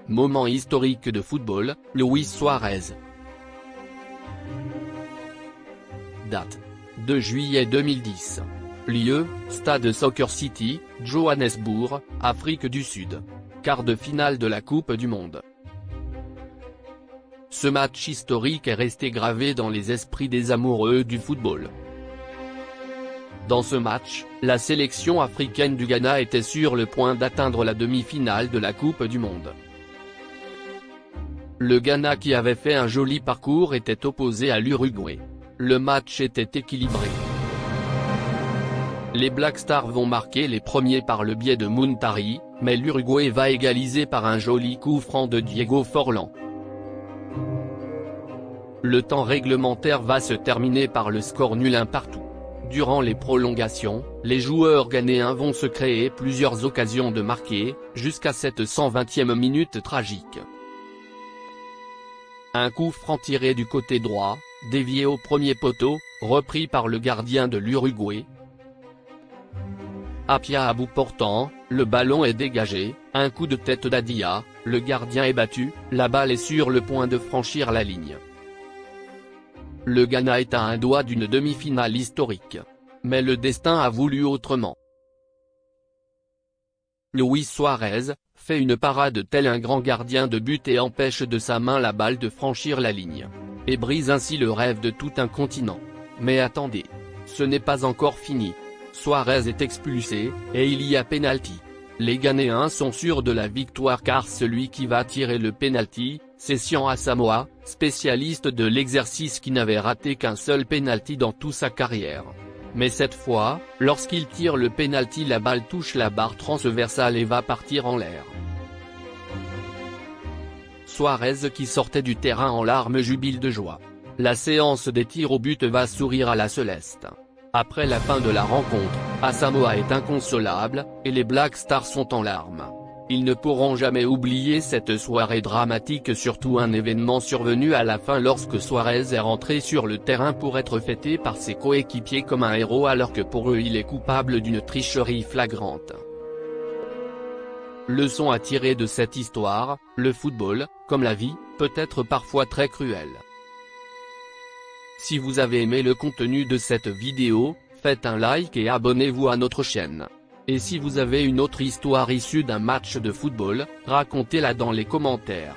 Moment historique de football, Luis Suarez. Date. 2 juillet 2010. Lieu, Stade Soccer City, Johannesburg, Afrique du Sud. Quart de finale de la Coupe du Monde. Ce match historique est resté gravé dans les esprits des amoureux du football. Dans ce match, la sélection africaine du Ghana était sur le point d'atteindre la demi-finale de la Coupe du Monde. Le Ghana, qui avait fait un joli parcours, était opposé à l'Uruguay. Le match était équilibré. Les Black Stars vont marquer les premiers par le biais de Muntari, mais l'Uruguay va égaliser par un joli coup franc de Diego Forlán. Le temps réglementaire va se terminer par le score nul 1 partout. Durant les prolongations, les joueurs ghanéens vont se créer plusieurs occasions de marquer, jusqu'à cette 120e minute tragique. Un coup franc tiré du côté droit, dévié au premier poteau, repris par le gardien de l'Uruguay. Apia à bout portant, le ballon est dégagé, un coup de tête d'Adia, le gardien est battu, la balle est sur le point de franchir la ligne. Le Ghana est à un doigt d'une demi-finale historique. Mais le destin a voulu autrement. Luis Suarez fait une parade tel un grand gardien de but et empêche de sa main la balle de franchir la ligne. Et brise ainsi le rêve de tout un continent. Mais attendez. Ce n'est pas encore fini. Suarez est expulsé, et il y a pénalty. Les Ghanéens sont sûrs de la victoire car celui qui va tirer le pénalty, c'est Sian Asamoah, spécialiste de l'exercice qui n'avait raté qu'un seul pénalty dans toute sa carrière. Mais cette fois, lorsqu'il tire le pénalty, la balle touche la barre transversale et va partir en l'air. Suarez, qui sortait du terrain en larmes, jubile de joie. La séance des tirs au but va sourire à la Céleste. Après la fin de la rencontre, Asamoah est inconsolable, et les Black Stars sont en larmes. Ils ne pourront jamais oublier cette soirée dramatique, surtout un événement survenu à la fin lorsque Suarez est rentré sur le terrain pour être fêté par ses coéquipiers comme un héros alors que pour eux il est coupable d'une tricherie flagrante. Leçon à tirer de cette histoire, le football, comme la vie, peut être parfois très cruel. Si vous avez aimé le contenu de cette vidéo, faites un like et abonnez-vous à notre chaîne. Et si vous avez une autre histoire issue d'un match de football, racontez-la dans les commentaires.